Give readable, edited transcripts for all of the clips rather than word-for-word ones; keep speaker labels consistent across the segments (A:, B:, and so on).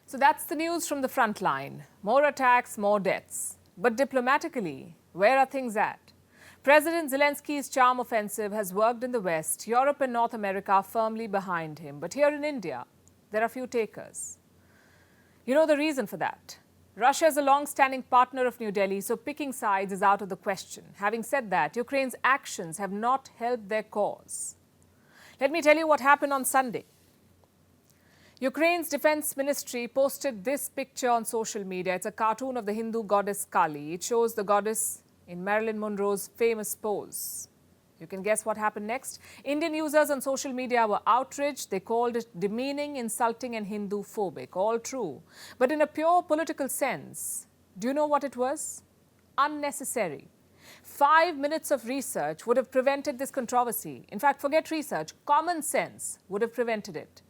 A: So that's the news from the front line. More attacks, more deaths. But diplomatically, where are things at? President Zelensky's charm offensive has worked in the West, Europe and North America firmly behind him. But here in India, there are few takers. You know the reason for that. Russia is a long-standing partner of New Delhi, so picking sides is out of the question. Having said that, Ukraine's actions have not helped their cause. Let me tell you what happened on Sunday. Ukraine's defense ministry posted this picture on social media. It's a cartoon of the Hindu goddess Kali. It shows the goddess in Marilyn Monroe's famous pose. You can guess what happened next. Indian users on social media were outraged. They called it demeaning, insulting and Hindu-phobic. All true. But in a pure political sense, do you know what it was? Unnecessary. 5 minutes of research would have prevented this controversy. In fact, forget research. Common sense would have prevented it.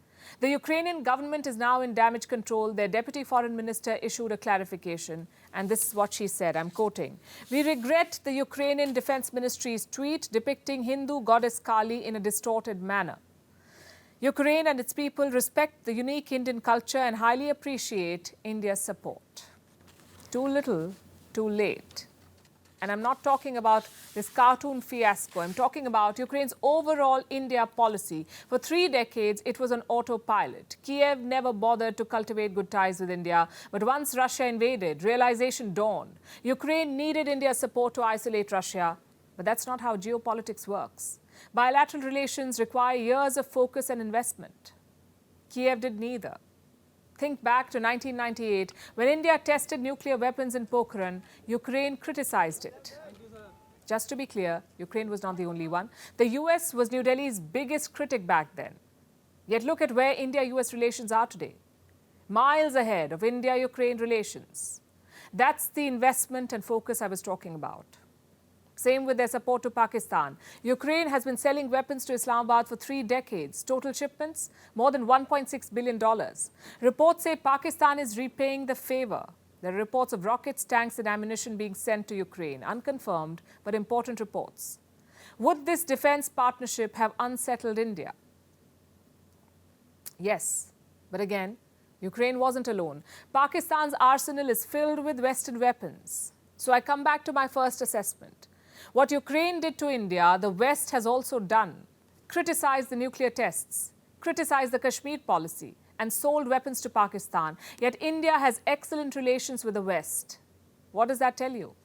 A: The Ukrainian government is now in damage control. Their deputy foreign minister issued a clarification, and this is what she said, I'm quoting, "We regret the Ukrainian defense ministry's tweet depicting Hindu goddess Kali in a distorted manner. Ukraine and its people respect the unique Indian culture and highly appreciate India's support." Too little, too late. And I'm not talking about this cartoon fiasco. I'm talking about Ukraine's overall India policy. For 3 decades, it was on autopilot. Kiev never bothered to cultivate good ties with India. But once Russia invaded, realization dawned. Ukraine needed India's support to isolate Russia. But that's not how geopolitics works. Bilateral relations require years of focus and investment. Kiev did neither. Think back to 1998, when India tested nuclear weapons in Pokhran, Ukraine criticized it. Just to be clear, Ukraine was not the only one. The US was New Delhi's biggest critic back then. Yet look at where India-US relations are today. Miles ahead of India-Ukraine relations. That's the investment and focus I was talking about. Same with their support to Pakistan. Ukraine has been selling weapons to Islamabad for 3 decades. Total shipments, more than $1.6 billion. Reports say Pakistan is repaying the favor. There are reports of rockets, tanks and ammunition being sent to Ukraine. Unconfirmed, but important reports. Would this defense partnership have unsettled India? Yes, but again, Ukraine wasn't alone. Pakistan's arsenal is filled with Western weapons. So I come back to my first assessment. What Ukraine did to India, the West has also done. Criticized the nuclear tests, criticized the Kashmir policy, and sold weapons to Pakistan. Yet India has excellent relations with the West. What does that tell you?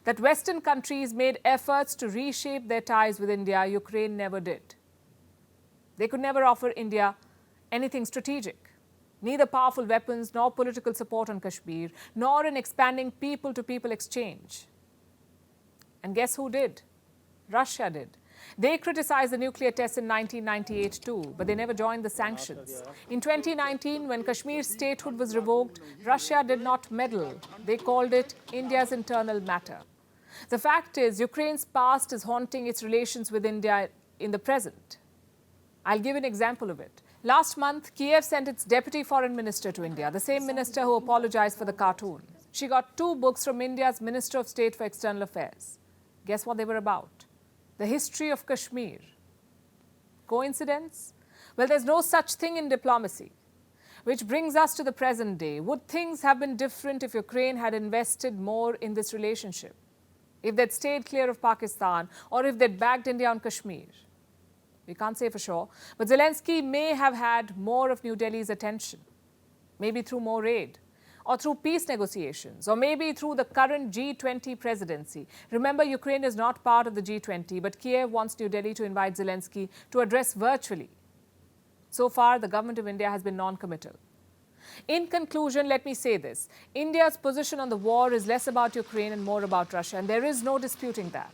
A: That Western countries made efforts to reshape their ties with India, Ukraine never did. They could never offer India anything strategic. Neither powerful weapons, nor political support on Kashmir, nor an expanding people-to-people exchange. And guess who did? Russia did. They criticized the nuclear tests in 1998 too, but they never joined the sanctions. In 2019, when Kashmir's statehood was revoked, Russia did not meddle. They called it India's internal matter. The fact is, Ukraine's past is haunting its relations with India in the present. I'll give an example of it. Last month, Kiev sent its deputy foreign minister to India, the same minister who apologized for the cartoon. She got 2 books from India's Minister of State for External Affairs. Guess what they were about? The history of Kashmir. Coincidence? Well, there's no such thing in diplomacy. Which brings us to the present day. Would things have been different if Ukraine had invested more in this relationship? If they'd stayed clear of Pakistan, or if they'd backed India on Kashmir? We can't say for sure, but Zelensky may have had more of New Delhi's attention. Maybe through more aid, or through peace negotiations, or maybe through the current G20 presidency. Remember, Ukraine is not part of the G20, but Kiev wants New Delhi to invite Zelensky to address virtually. So far, the government of India has been non-committal. In conclusion, let me say this. India's position on the war is less about Ukraine and more about Russia, and there is no disputing that.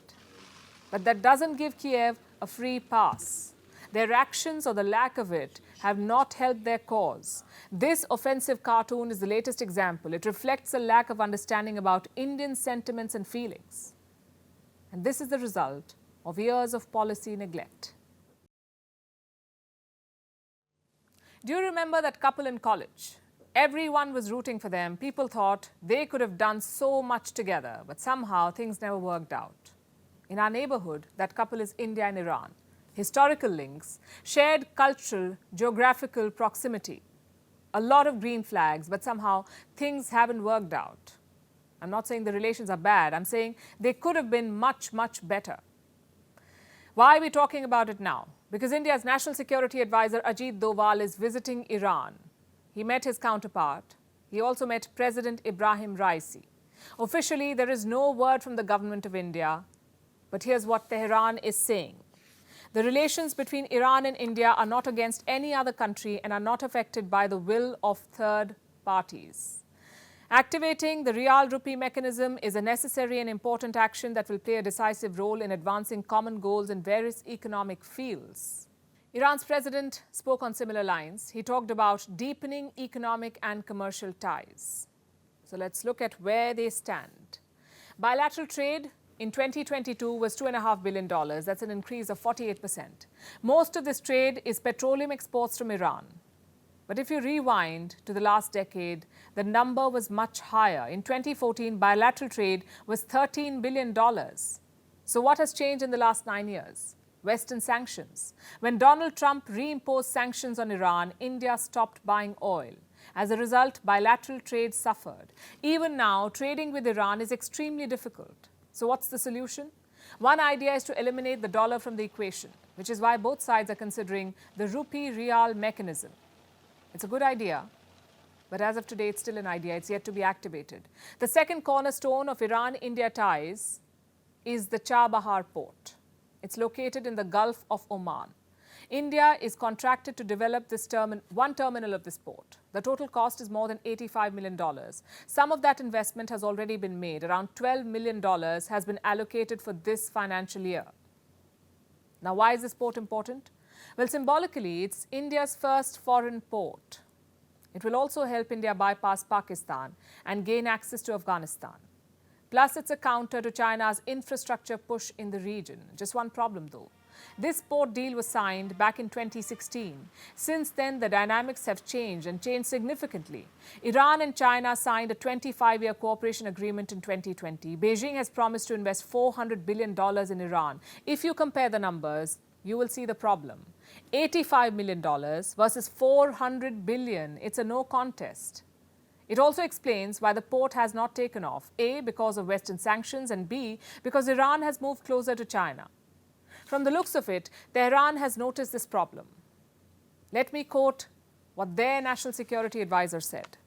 A: But that doesn't give Kiev a free pass. Their actions, or the lack of it, have not helped their cause. This offensive cartoon is the latest example. It reflects a lack of understanding about Indian sentiments and feelings. And this is the result of years of policy neglect. Do you remember that couple in college? Everyone was rooting for them. People thought they could have done so much together, but somehow things never worked out. In our neighborhood, that couple is India and Iran. Historical links, shared cultural, geographical proximity. a lot of green flags, but somehow things haven't worked out. I'm not saying the relations are bad. I'm saying they could have been much, much better. Why are we talking about it now? Because India's National Security Advisor Ajit Doval is visiting Iran. He met his counterpart. He also met President Ebrahim Raisi. Officially, there is no word from the government of India, but here's what Tehran is saying. The relations between Iran and India are not against any other country and are not affected by the will of third parties. Activating the Riyal-Rupee mechanism is a necessary and important action that will play a decisive role in advancing common goals in various economic fields. Iran's president spoke on similar lines. He talked about deepening economic and commercial ties. So let's look at where they stand. Bilateral trade in 2022 was $2.5 billion. That's an increase of 48%. Most of this trade is petroleum exports from Iran. But if you rewind to the last decade, the number was much higher. In 2014, bilateral trade was $13 billion. So what has changed in the last 9 years? Western sanctions. When Donald Trump reimposed sanctions on Iran, India stopped buying oil. As a result, bilateral trade suffered. Even now, trading with Iran is extremely difficult. So what's the solution? One idea is to eliminate the dollar from the equation, which is why both sides are considering the rupee-rial mechanism. It's a good idea, but as of today, it's still an idea. It's yet to be activated. The second cornerstone of Iran-India ties is the Chabahar port. It's located in the Gulf of Oman. India is contracted to develop one terminal of this port. The total cost is more than $85 million. Some of that investment has already been made. Around $12 million has been allocated for this financial year. Now, why is this port important? Well, symbolically, it's India's first foreign port. It will also help India bypass Pakistan and gain access to Afghanistan. Plus, it's a counter to China's infrastructure push in the region. Just one problem, though. This port deal was signed back in 2016. Since then, the dynamics have changed and changed significantly. Iran and China signed a 25-year cooperation agreement in 2020. Beijing has promised to invest $400 billion in Iran. If you compare the numbers, you will see the problem. $85 million versus $400 billion. It's a no contest. It also explains why the port has not taken off. A, because of Western sanctions, and B, because Iran has moved closer to China. From the looks of it, Tehran has noticed this problem. Let me quote what their national security advisor said.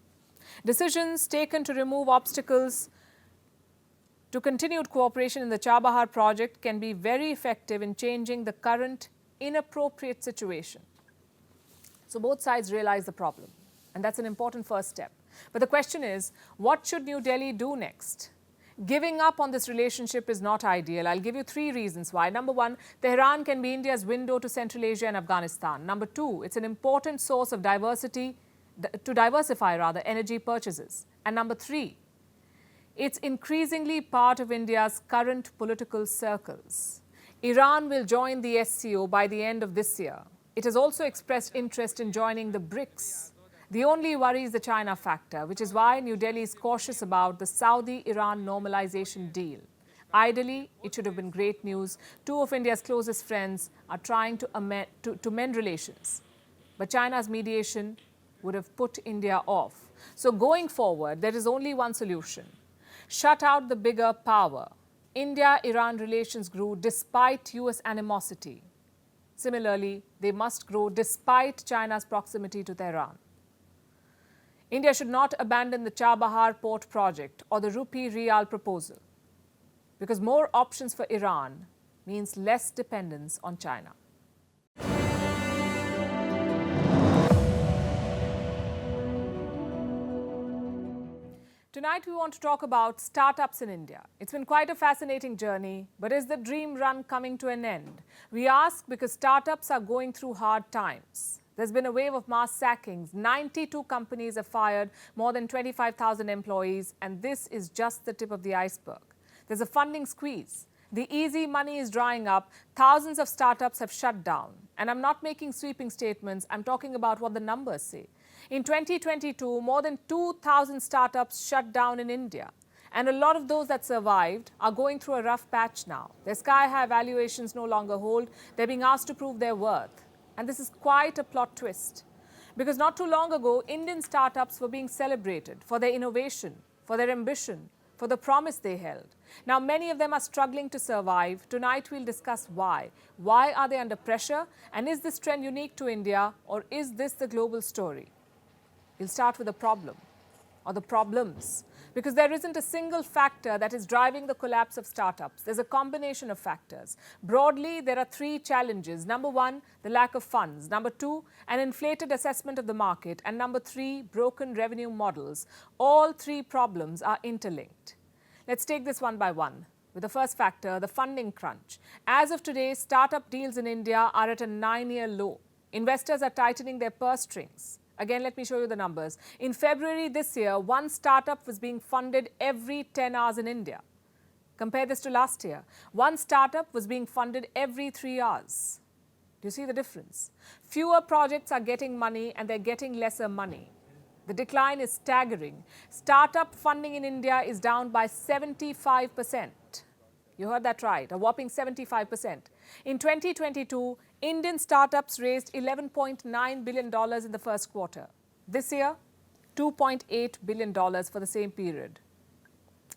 A: Decisions taken to remove obstacles to continued cooperation in the Chabahar project can be very effective in changing the current inappropriate situation. So both sides realize the problem, and that's an important first step. But the question is, what should New Delhi do next? Giving up on this relationship is not ideal. I'll give you 3 reasons why. Number 1, Tehran can be India's window to Central Asia and Afghanistan. Number 2, it's an important source of diversify energy purchases. And number 3, it's increasingly part of India's current political circles. Iran will join the SCO by the end of this year. It has also expressed interest in joining the BRICS. The only worry is the China factor, which is why New Delhi is cautious about the Saudi-Iran normalization deal. Ideally, it should have been great news. 2 of India's closest friends are trying to mend relations. But China's mediation would have put India off. So going forward, there is only one solution. Shut out the bigger power. India-Iran relations grew despite US animosity. Similarly, they must grow despite China's proximity to Tehran. India should not abandon the Chabahar port project or the rupee-rial proposal, because more options for Iran means less dependence on China. Tonight, we want to talk about startups in India. It's been quite a fascinating journey, but is the dream run coming to an end? We ask because startups are going through hard times. There's been a wave of mass sackings. 92 companies have fired more than 25,000 employees, and this is just the tip of the iceberg. There's a funding squeeze. The easy money is drying up. Thousands of startups have shut down. And I'm not making sweeping statements. I'm talking about what the numbers say. In 2022, more than 2,000 startups shut down in India. And a lot of those that survived are going through a rough patch now. Their sky-high valuations no longer hold. They're being asked to prove their worth. And this is quite a plot twist. Because not too long ago, Indian startups were being celebrated for their innovation, for their ambition, for the promise they held. Now, many of them are struggling to survive. Tonight, we'll discuss why. Why are they under pressure? And is this trend unique to India, or is this the global story? We'll start with the problem, or the problems, because there isn't a single factor that is driving the collapse of startups. There's a combination of factors. Broadly, there are three challenges. Number one, the lack of funds. Number two, an inflated assessment of the market. And number three, broken revenue models. All three problems are interlinked. Let's take this one by one. With the first factor, the funding crunch. As of today, startup deals in India are at a 9-year low. Investors are tightening their purse strings. Again, let me show you the numbers. In February this year, one startup was being funded every 10 hours in India. Compare this to last year. One startup was being funded every 3 hours. Do you see the difference? Fewer projects are getting money and they're getting lesser money. The decline is staggering. Startup funding in India is down by 75%. You heard that right, a whopping 75%. In 2022, Indian startups raised $11.9 billion in the first quarter. This year, $2.8 billion for the same period.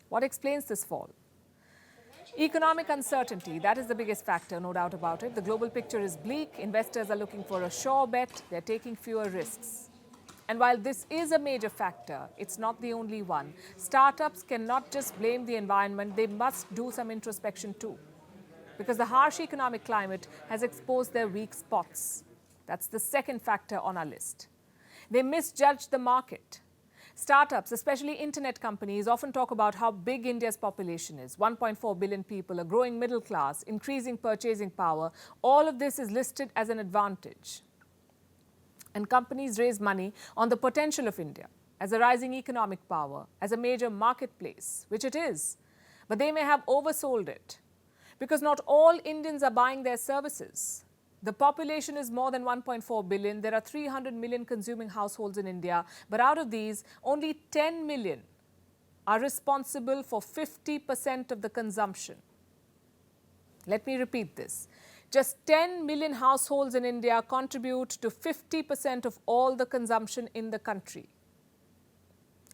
A: What explains this fall? Economic uncertainty, that is the biggest factor, no doubt about it. The global picture is bleak. Investors are looking for a sure bet. They're taking fewer risks. And while this is a major factor, it's not the only one. Startups cannot just blame the environment. They must do some introspection too. Because the harsh economic climate has exposed their weak spots. That's the second factor on our list. They misjudged the market. Startups, especially internet companies, often talk about how big India's population is. 1.4 billion people, a growing middle class, increasing purchasing power. All of this is listed as an advantage. And companies raise money on the potential of India as a rising economic power, as a major marketplace, which it is. But they may have oversold it because not all Indians are buying their services. The population is more than 1.4 billion. There are 300 million consuming households in India. But out of these, only 10 million are responsible for 50% of the consumption. Let me repeat this. Just 10 million households in India contribute to 50% of all the consumption in the country.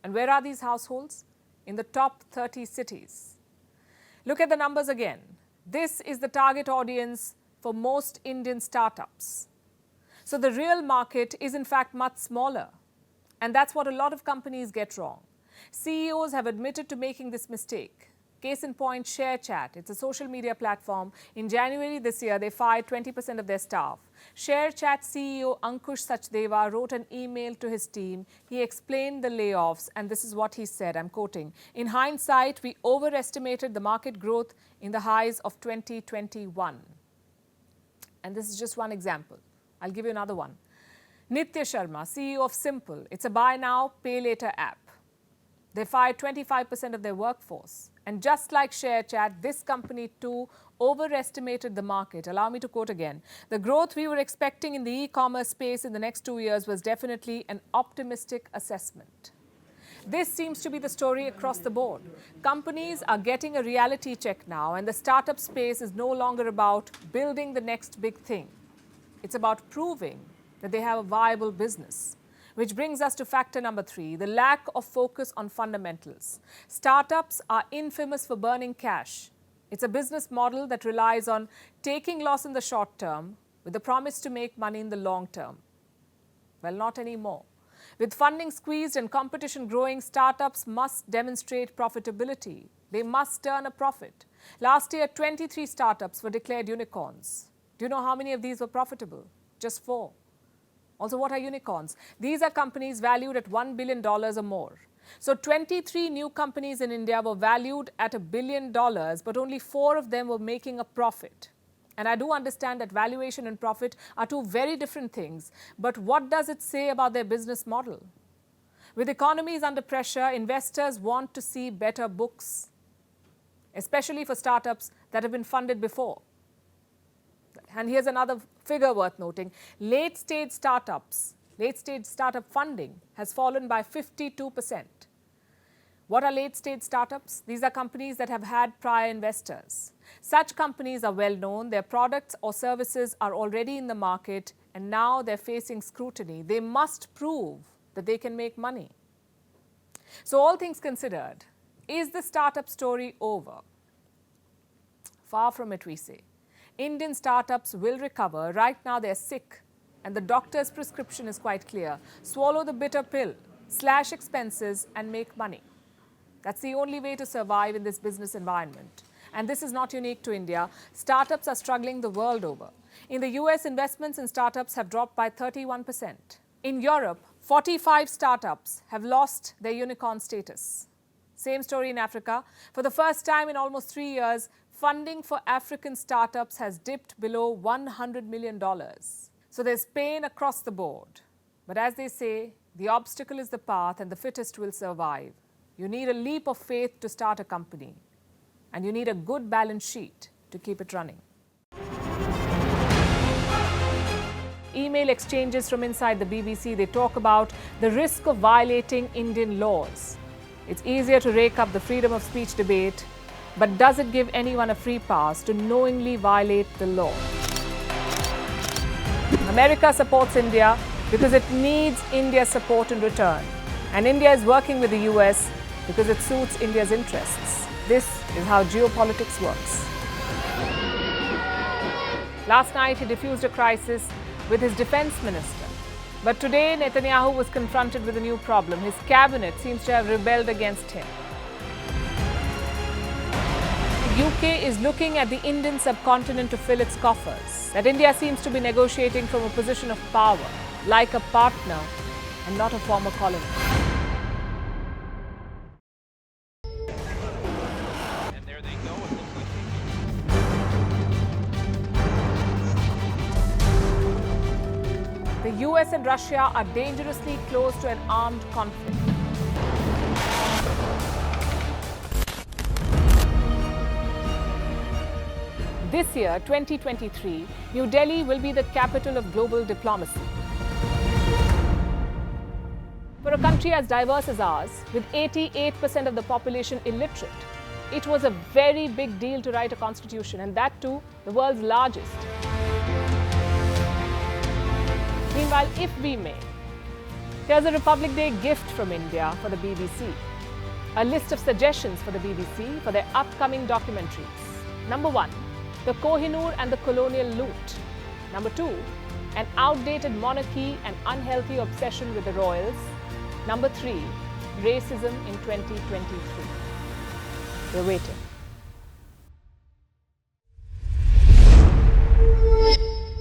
A: And where are these households? In the top 30 cities. Look at the numbers again. This is the target audience for most Indian startups. So the real market is in fact much smaller. And that's what a lot of companies get wrong. CEOs have admitted to making this mistake. Case in point, ShareChat. It's a social media platform. In January this year, they fired 20% of their staff. ShareChat CEO Ankush Sachdeva wrote an email to his team. He explained the layoffs, and this is what he said, I'm quoting, "In hindsight, we overestimated the market growth in the highs of 2021. And this is just one example. I'll give you another one. Nitya Sharma, CEO of Simple. It's a buy now, pay later app. They fired 25% of their workforce. And just like ShareChat, this company too overestimated the market. Allow me to quote again. The growth we were expecting in the e-commerce space in the next 2 years was definitely an optimistic assessment. This seems to be the story across the board. Companies are getting a reality check now, and the startup space is no longer about building the next big thing. It's about proving that they have a viable business. Which brings us to factor number 3, the lack of focus on fundamentals. Startups are infamous for burning cash. It's a business model that relies on taking loss in the short term with the promise to make money in the long term. Well, not anymore. With funding squeezed and competition growing, startups must demonstrate profitability. They must turn a profit. Last year, 23 startups were declared unicorns. Do you know how many of these were profitable? Just 4. Also, what are unicorns? These are companies valued at $1 billion or more. So 23 new companies in India were valued at $1 billion, but only 4 of them were making a profit. And I do understand that valuation and profit are two very different things. But what does it say about their business model? With economies under pressure, investors want to see better books, especially for startups that have been funded before. And here's another figure worth noting. Late-stage startup funding has fallen by 52%. What are late-stage startups? These are companies that have had prior investors. Such companies are well known. Their products or services are already in the market, and now they're facing scrutiny. They must prove that they can make money. So all things considered, is the startup story over? Far from it, we say. Indian startups will recover. Right now they're sick, and the doctor's prescription is quite clear. Swallow the bitter pill, slash expenses, and make money. That's the only way to survive in this business environment. And this is not unique to India. Startups are struggling the world over. In the US, investments in startups have dropped by 31%. In Europe, 45 startups have lost their unicorn status. Same story in Africa. For the first time in almost 3 years, funding for African startups has dipped below $100 million. So there's pain across the board. But as they say, the obstacle is the path and the fittest will survive. You need a leap of faith to start a company. And you need a good balance sheet to keep it running. Email exchanges from inside the BBC, they talk about the risk of violating Indian laws. It's easier to rake up the freedom of speech debate, but does it give anyone a free pass to knowingly violate the law? America supports India because it needs India's support in return. And India is working with the US because it suits India's interests. This is how geopolitics works. Last night, he diffused a crisis with his defense minister. But today, Netanyahu was confronted with a new problem. His cabinet seems to have rebelled against him. The UK is looking at the Indian subcontinent to fill its coffers. That India seems to be negotiating from a position of power, like a partner and not a former colony. The US and Russia are dangerously close to an armed conflict. This year, 2023, New Delhi will be the capital of global diplomacy. For a country as diverse as ours, with 88% of the population illiterate, it was a very big deal to write a constitution, and that too, the world's largest. Meanwhile, if we may, here's a Republic Day gift from India for the BBC. A list of suggestions for the BBC for their upcoming documentaries. Number 1, the Kohinoor and the colonial loot. Number 2, an outdated monarchy and unhealthy obsession with the royals. Number 3, racism in 2023. We're waiting.